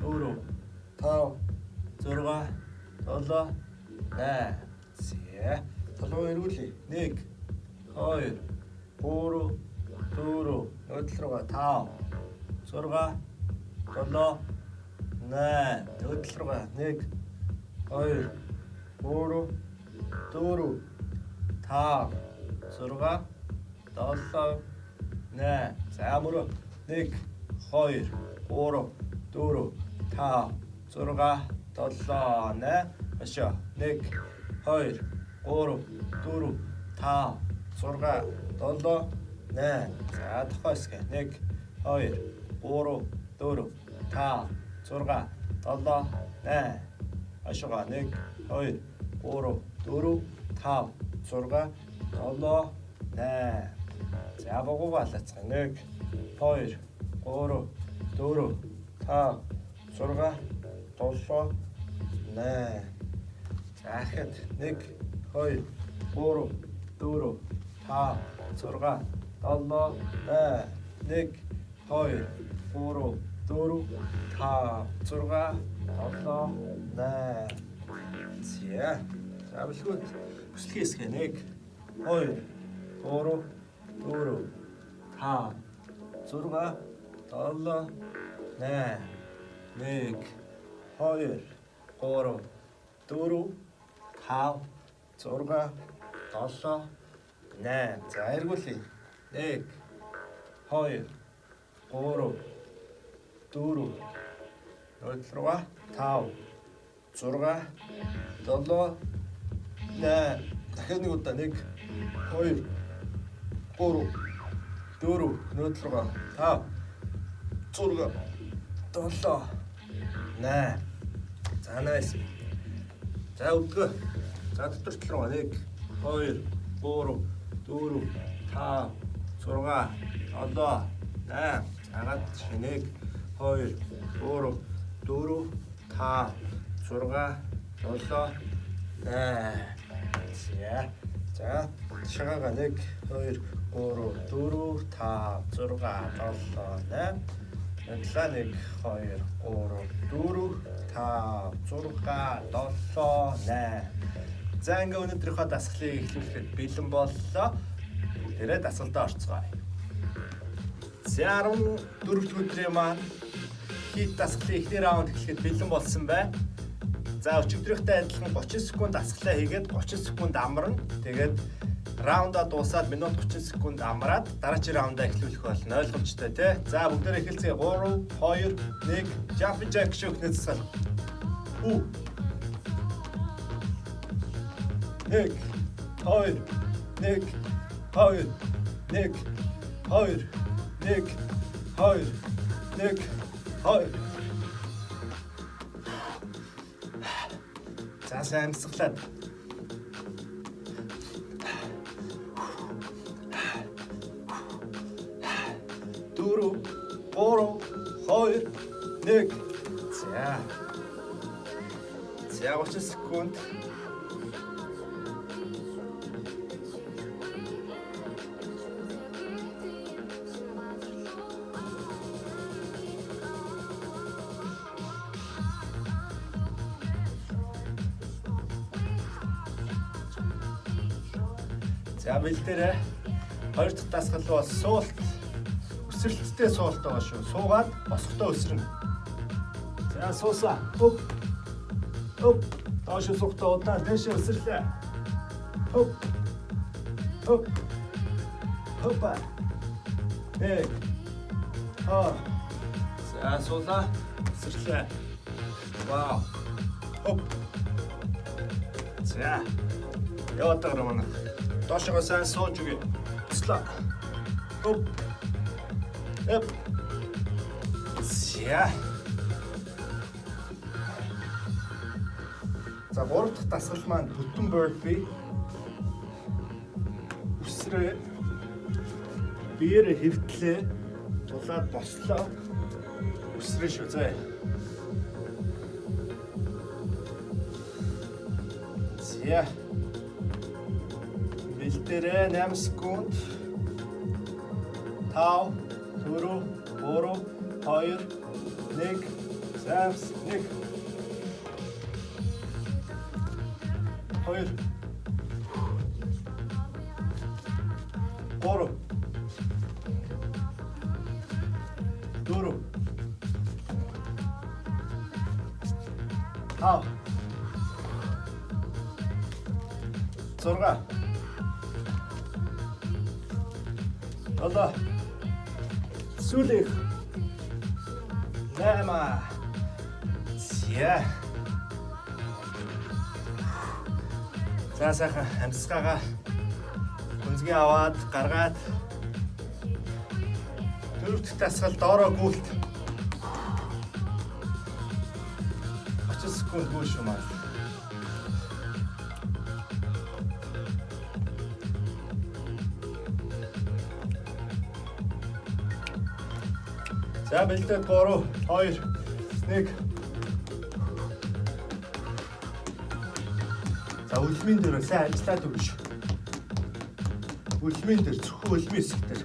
4, 5, 6, 7, 8. За. Толгой эргүүлээ. 1, 2, 3, 4, нөтөл рүүгээ 5, 6, 7, 8. Нөтөл рүүгээ 1, 2, 3, 4, 5, 6, 7, 8. За мөрөө 1, 2, 3, 4, 5, 6, 7, 8. Ашаа 1, 2, 3, 4, 5, 6, 7, 8. За тохойсгэ 1, 2, 3, 4, 5, 6, 7, 8. Ашаа 1, 2, 3, 4, 5, 6, 7, 8. За богоолацгаа 1, 2, 3, 4, 5, 6, 7, 8. За хэд 1, 2, 3, 4, 5, 6, 7, 8. 1, 2, 3, 4, 5, 6, 7, 8. За. За бэлгүүд бүслэхий хэсгээ 1, 2, 3, 4, 5, 6, 7, 8. 1, 2, 3, 4, 5, 6, 7, 8. За эргүүлээ. 1, 2, 3, 4, 6, 5, 6, 7, 8. Дахиад нэг удаа 1, 2, 3, 4, нөтөл рүү 5, 6, 7, 8. За nice. За өдгөө. За дотор руу 1, 2, 3, 4, 5, 6, 7, 8. Цагаат 1, 2, 3, 4, 5, 6, 7, 8. За шагаага 1, 2, 3, 4, 5, 6, 7, 8. Эдлаа 1, 2, 3, 4, 5, 6, 7, 8. За ингээ өнөөдрийнхөө дасгалыг эхлүүлэхэд бэлэн боллоо. Тэгээд дасгалдаа орцгоё. За 14 өдрийн маань хит дасгалын эхний раунд эхлэхэд бэлэн болсон байна. За өчигдрийнхтэй адилхан 30 секунд дасгалаа хийгээд 30 секунд амарна. Тэгээд раунда дуусаад минут 30 секунд амраад дараагийн раунда эхлүүлэх болно. Ойлгомжтой тий. За бүгдээрээ эхэлцгээе. 3, 2, 1, jumping jack шүүхнээ засал. 1, 2, 1, 2, 1, 2, 1, 2, 1, 2. За сайн амьсгалаад. 4, 3, 2, 1. За 30 секунд. За бэлдээрээ 2 дахь дасгал бол суулт. Өсрэлттэй суулт байгаа шүү. Суугаад босгохдоо өсрөн. За суусаа. Оп. Доош суухдаа удаа дэше өсрлээ. Хоп. Хоп. Хопа. За суулаа. Сэрлээ. Вау. Хоп. За. Яваад байгаа манай. Доошоо сайн сууж үгүй. Туслаа. Хоп. Эп. За. За 3 дахь дасгал маань бүтэн burpee. Үсрээ биеэр хэвтлээ. Дулаад бослоо. Үсрээ шүү заа. За. Бэлдээрээ 8 секунд. 5 4 3 2 1 замс 1 2 3 4 5 6 7 сүүлэх 8 зя. За сайхан амьсгаагаа хүнзгээ аваад гаргаад дөрөвт дасгал доороо гүйлт 30 секунд гүйш юм аа. За бэлдээд 3 2 1. За үлмийн дээр сайн ажиллаад өгнө шүү. Үлмийн дээр зөвхөн үлмийн хэсэг дээр.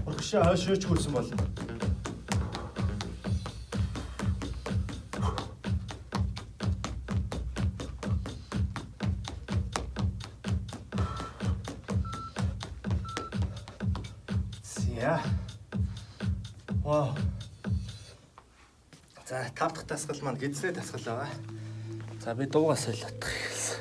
Урагшаа хойшооч хөрсөн болно. За. Вау. За 5 дахь дасгал маань гидсээ дасгал байгаа. За би дуугаас солиодох хэлсэн.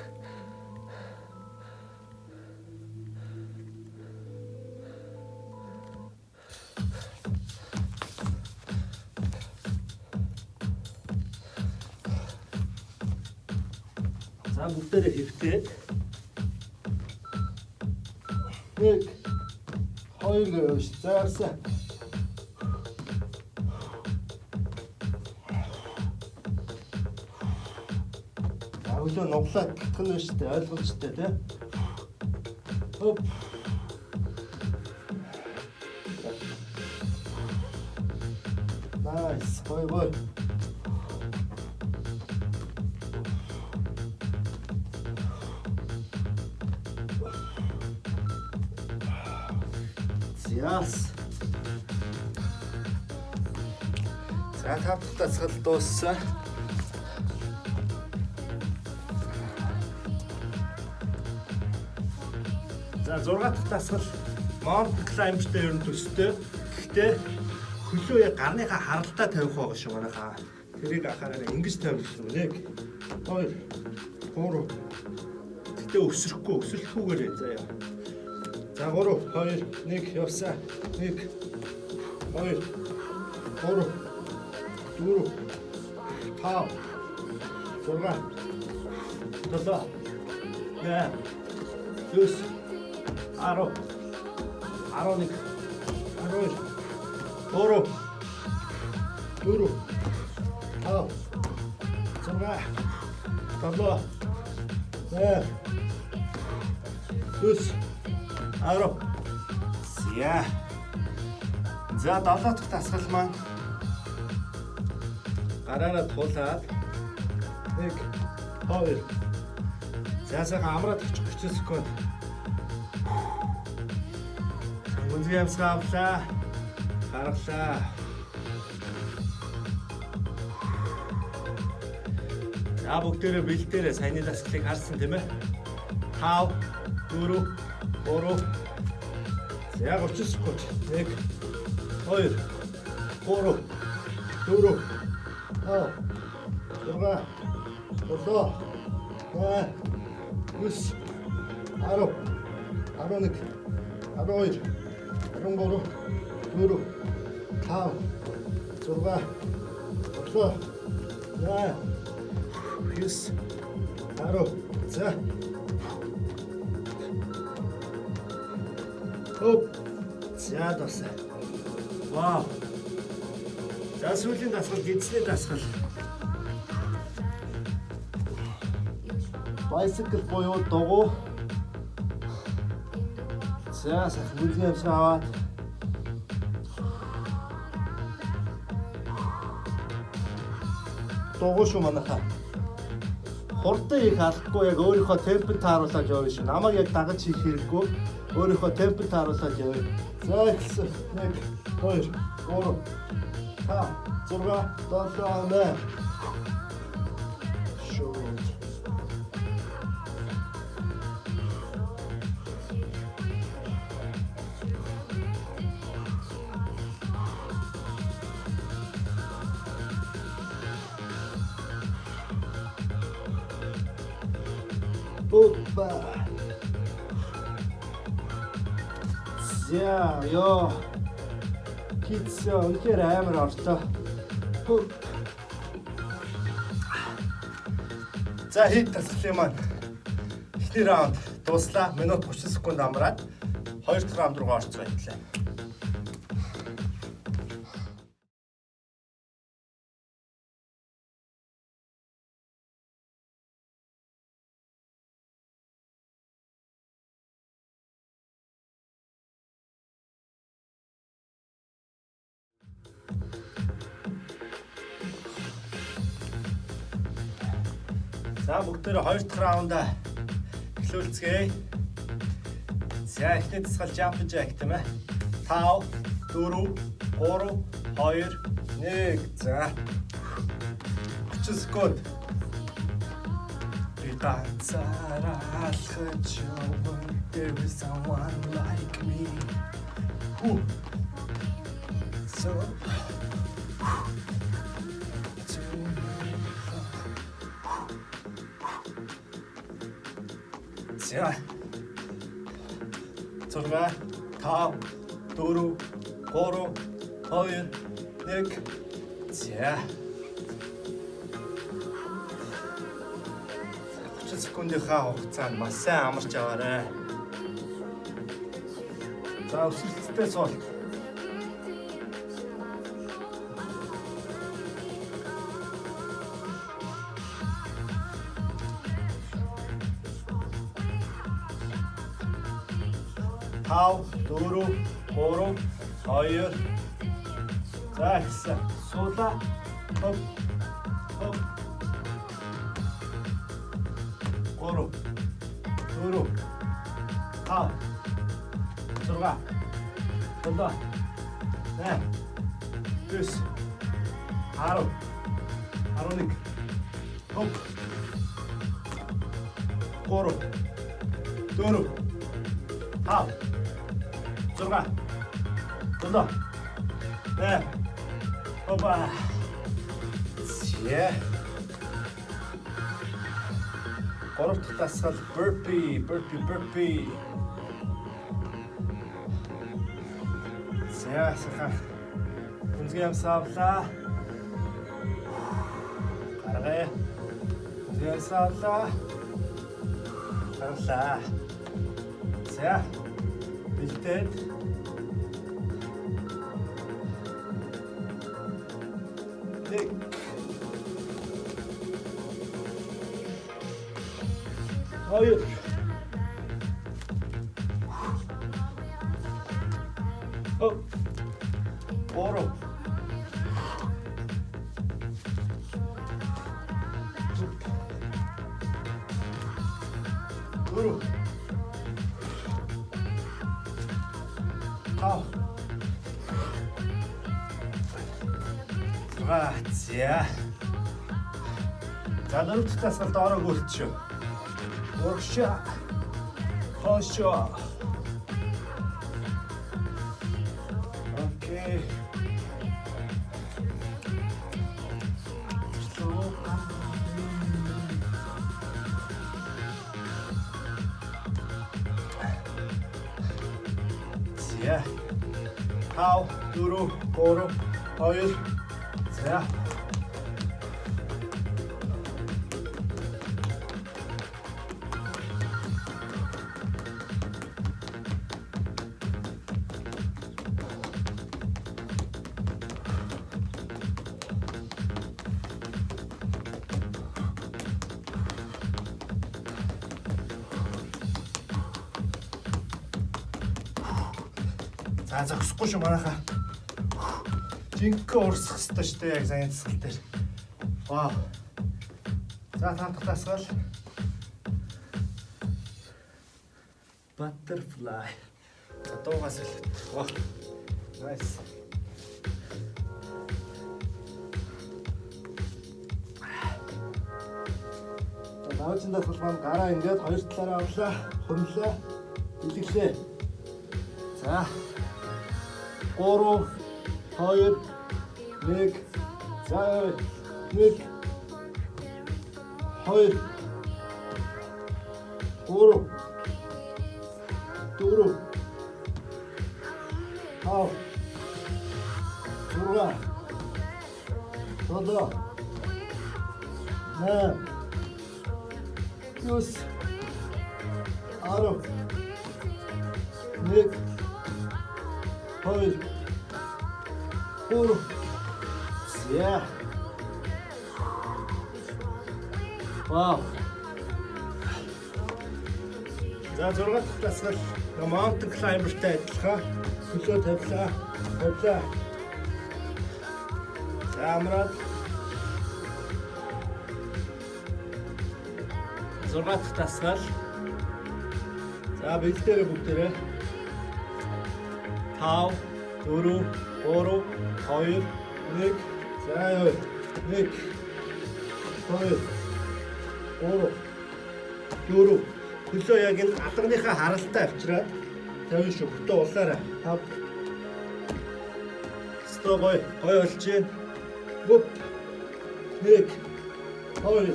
За бүгдээрээ хэвтээд 1 2 гэж заасан. Өглөө нуглаад гэх нь шүү дээ, ойлгомжтой тий. Хоп. Nice. Гой. Yes. За 5 дахь дасгал дууссан. За 6 дахь дасгал mountain climb-тэй ер нь төстэй. Гэхдээ хөлөө яг гарныхаа харалтаа тавих байгаа шүү манайхаа. Тэрийг анхаараа ингэж тавих шүү. 1 2 3. Гэтэ өсөлөхгүйгээр заяа. За 3 2 1 явсаа. 1 2 3 4 5 6 7 8 9 10 11 12 3 4 5 6 7 8 9 10. Зя. За 7 дахь дасгал маань гараараа туулаад 1 2. За сайхан амраад 30 секунд. Гүнзгий амсгаа авлаа. Гаргалаа. За бүгдээрээ бэлдээрээ саяны дасгалыг харсан тийм ээ. 5 4 3. За 30 секунд. 1 2 3 4 Зурга. Болоо. 8. 9. 10. 11. 12. 13. 4. 5. 6. 7. 8. 9. 10. За. Хоп. За дасаа. Вау. За сүүлийн дасгал гидсний дасгал. Bicycle буюу дугуй. За сахилгын явсаа аваад. Дугуй шүү манайхаа. Хурдан их алахгүй яг өөрийнхөө темпэд тааруулаад явна шүү. Намайг яг дагаж хийх хэрэггүй. Өөрийнхөө темпэд тааруулаад явна. За ихсэн. 1 2 3 5 6 7 8. Шоо. Опа. За ёо. Китсо үнээр амар орлоо. За хит тасгалын маань эхний раунд дуслаа. Минут 30 секунд амраад 2 дахь раунд руу орцгоо хэлээ. За бүгдээрээ 2 дахь раундаа эхлүүлцгээе. За эхний дасгал jump jack тийм ээ. 5 4 3 2 1. За 30 секунд. Би ганцаараа алхаж явна. There is someone like me. So За 6 5 4 3 2 1. За 30 секундынхаа хугацаанд маш сайн амарч аваарай. За өсөлттэй суул. Тав, 4, 3, 2. За ихсэн. Суулаа. Хоп. Хоп. 3, 4, 5, 6, 7, 8, 9, 10, 11. Хоп. 3, 4, 5, 6, 7, 8. Опа. Зэ. 3 дахь дасгал burpee. За саха. Үнзгийн амсаавлаа. Гаргая. Үнзгийн амсаавлаа. Гаргалаа. За. Бэлдээд. Нэг. Хоёр. Оп. Гурав. Гурав. Тав. Грация. За дөрөв дахь дасгалд ороо гүйлчихв. Урагшаа. Хошоо. Окей. За. 5, 4, 3, 2. За. За зогсохгүй шүү манайхаа. Жинхэнэ урсах хэрэгтэй шүү дээ яг сайн засгал дээр. Вау. За таамаг тасгал. Butterfly. За дуугаас хэлээд. Вау. Nice. За научны дасгал маань гараа ингээд хоёр талаараа авлаа. Хөнлөө. Дэлгэлээ. За. 3, 2, 1. За 1, 2, 3, 4, 5, 6, 7, 8, 9, 10, 1, 2, 3. За. Вау. За 6 дахь дасгал mountain climber-тай адилхан. Хөлөө тавилаа. Тавилаа. За амраад 6 дахь дасгал. За бэлдээрээ бүгдээрээ 5, 4, 3, 2, 1. За яа. 1, 2, 3, 4. Хөлөө яг энэ алганыхаа харалтай авчираад тавина шүү. Бүтэн улаараа. 5. Сто гой болж байна. Бүп. 1, 2,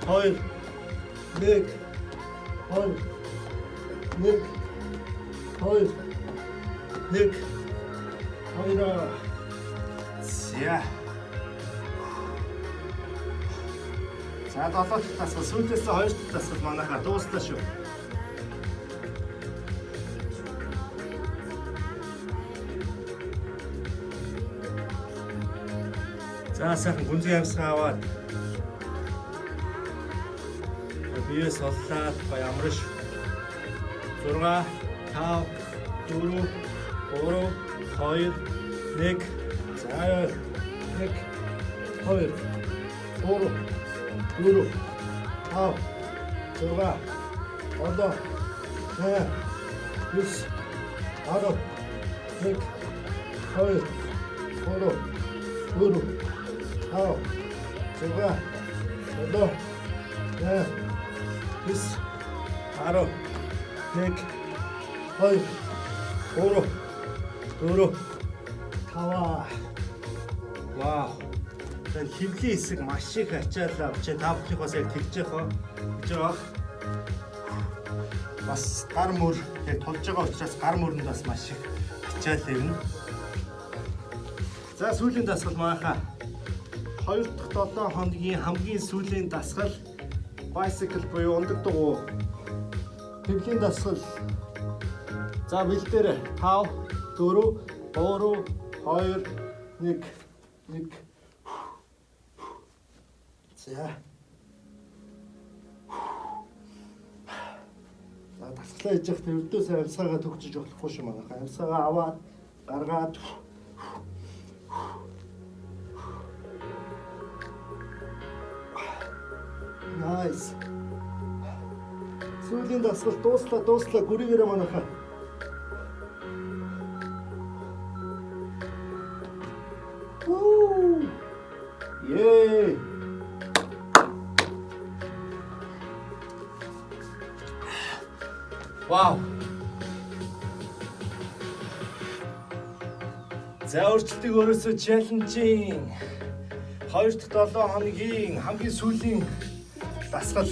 1, 2, 1, 2, 1. 2, 1, 2. За. За 7 дахь дасгал сүүлээс 2 дахь дасгал манайхаа дуустаа шүү. За сайхан гүнзгий амьсгаа аваад биеэс оллаад бай амраш. 6, 5, 4, 3, 2, 1. За 1, 2, 3, 4, 5, 6, 7, 8, 9, 10, 1, 2, 3, 4, 5, 6, 7, 8, 9, 10, 1, 2, 3, 4, 5. Вау. Тэр хөвлийн хэсэг маш их ачаалаа авчаа. Та бүхнийх бас яг тэгж яах гэж байгаа. Бас гар мөр яг тулж байгаа учраас гар мөрөнд бас маш их ачаал ирнэ. За сүүлийн дасгал манайхаа 2 дахь 7 хоногийн хамгийн сүүлийн дасгал bicycle буюу ундаг дугуй. Хөвлийн дасгал. За бэлдээрээ 5, 4, 3, 2, 1, 1. За. За дасгалаа хийж явахдаа өрдөөсөө амьсгаагаа төгчөж болохгүй шүү манайхаа. Амьсгаагаа аваад гаргаад Nice. Сүүлийн дасгал дууслаа гүрийгээрээ манайхаа. Woo! Yay! Wow. За өөрчлөлтийг өөрөөсөө challenge-ийн 2 дахь 7 хоногийн хамгийн сүүлийн дасгал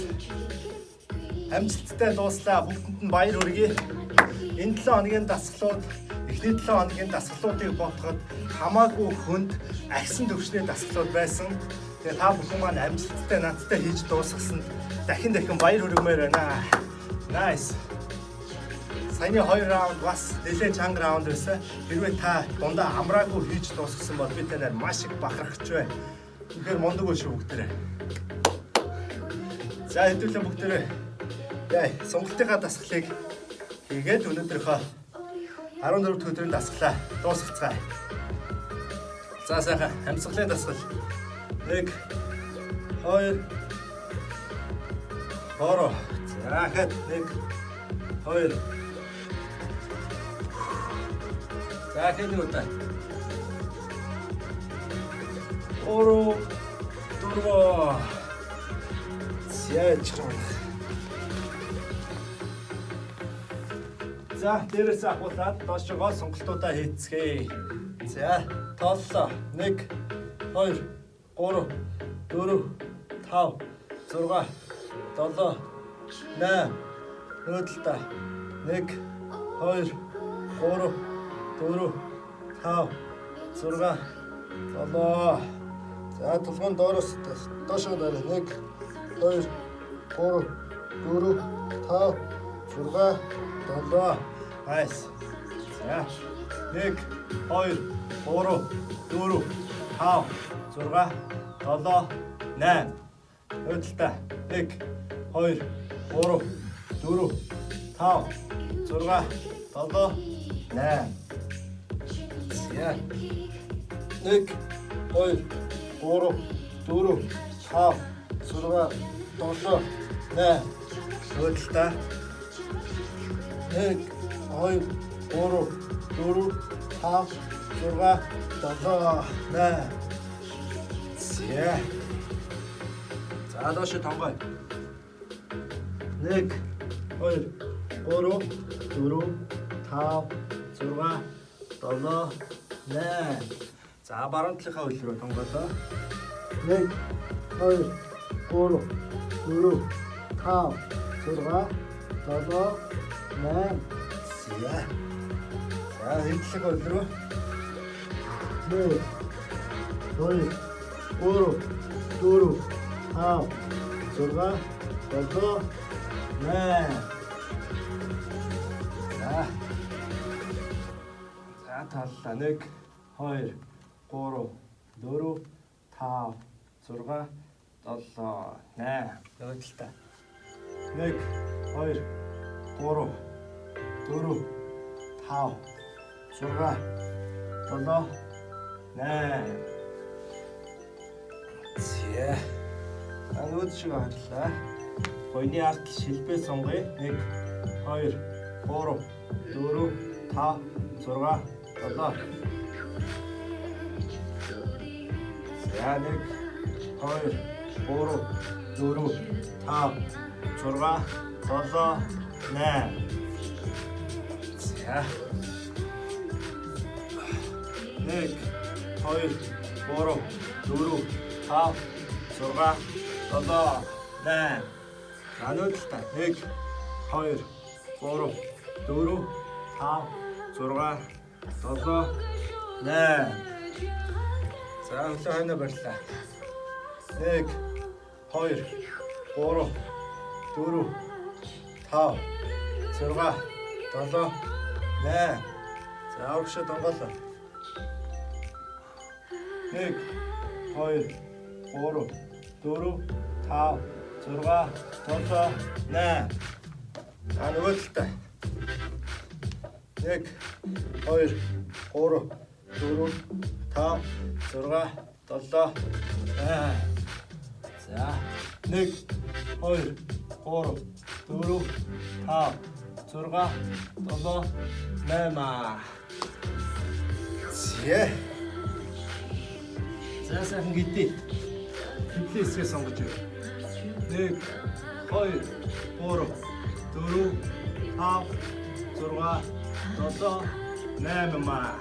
амжилттай дууслаа. Бүгдэнд нь баяр хүргэе. Энэ 7 хоногийн дасгалууд эхний 7 хоногийн дасгалуудыг бодоход хамаагүй хүнд агсан төвчний дасгалууд байсан. Тэгээ та бүхэн маань амжилттай надтай хийж дуусгасанд дахин баяр хүргэмээр байна. Nice. Саяны 2 раунд бас нэлээд чанга раунд байсан. Хэрвээ та дундаа амраагүй хийж дуусгасан бол би танаар маш их бахархаж байна. Тэгэхээр мундаг уу шүү бүгдээрээ. За хэдүүлээ бүгдээрээ. Яа, сонголтынхаа дасгалыг хийгээд өнөөдрийнхөө 14 дахь өдрийн дасгалаа дуусгацгаая. За сайхан амьсгалын дасгал. 1 2 3. За хэд 1 2. За хэд удаа. 3 4. Яаж чам. За дээрээс ахуулаад доошогоо сонголтуудаа хийцгээе. За тооллоо. 1 2 3 4 5 6 7 8 хөөдөлтөө 1 2 3 4 5 6 7. За толгойн доороос доошоо дараа 1 2 3 4 5 6 7. Nice. За 1 2 3 4 5 6 7 8. Хөөдөлтөө 1 2 3 4 5 6 7 8. За 1 2 3 4 5 6 7 8. Хөөдөлтөө 1 2 3 4 5 6 7 8. За доош тонгой. 1 2 3 4 5 6 7 8. За баруун талынхаа хөл рүү тонгоолоо. 1 2 3 4 5 6 7 8. За хэвлэх хөл рүү. 1 2 3 4 5 6 7 8. За таллаа 1 2 3 4 5 6 7 8. Нөгөөдөлтөө 1 2 3 4 5 6 7 8. Зээ. Анууд шиг харлаа. Гойны арт шилбээ сонгоё. 1 2 3 4 5 6 7. За 1 2 3 4 5 6 7 8. За 1 2 3 4 5 6 7 8. Ануудтай 1 2 3 4 5 6 7 8. За хөлөө хойно барьлаа. 1 2 3 4 5 6 7 8. За авшаа тонголоо. 1 2 3 4 5 6 7 8. За нөгөөдөлтэй. 1 2 3 4 5 6 7 8. За 1 2 3 4 5 6 7 8. Зээ. За сайхан гэдээ. Хэвлээсгээ сонгож байна. 1 2 3 4 5 6 7 8 маа.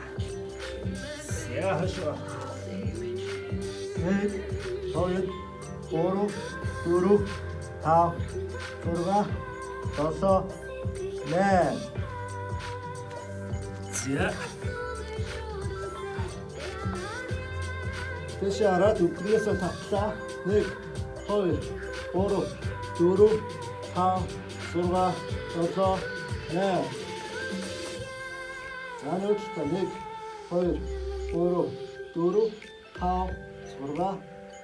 Зээ хашаа. 1 2 3 4 5 6 7 8. За. Тэшээ хараад өдрөөсөө татлаа. 1 2 3 4 5 6 7 8. За нүдтэй 1 2 3 4 5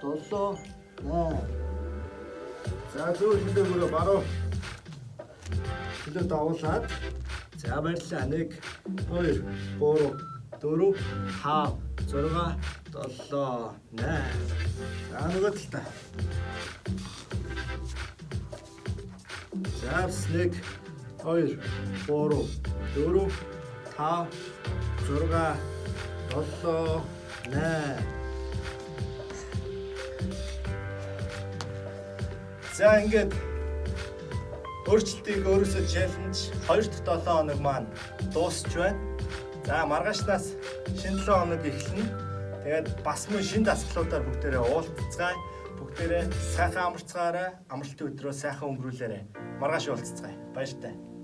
6 7 8. За зөв хилээ мөрөө баруу. Хилээ давуулаад. За баярлалаа. 1 2 3 4 5 6 7 8. За нөгөө талтай. За 1 2 3 4 5 6 7 8. За ингээд өөрчлөлтийг өөрөөсөө челленж 2 дахь 7 хоног маань дуусч байна. За маргаашнаас шинэ 7 хоног эхэлнэ. Тэгээд бас мөн шинэ дасгалуудаар бүгдээрээ уулзцгаая. Бүгдээрээ сайхан амарцгаарай. Амралтын өдрөө сайхан өнгөрүүлээрэй. Маргааш уулзцгаая. Баяртай.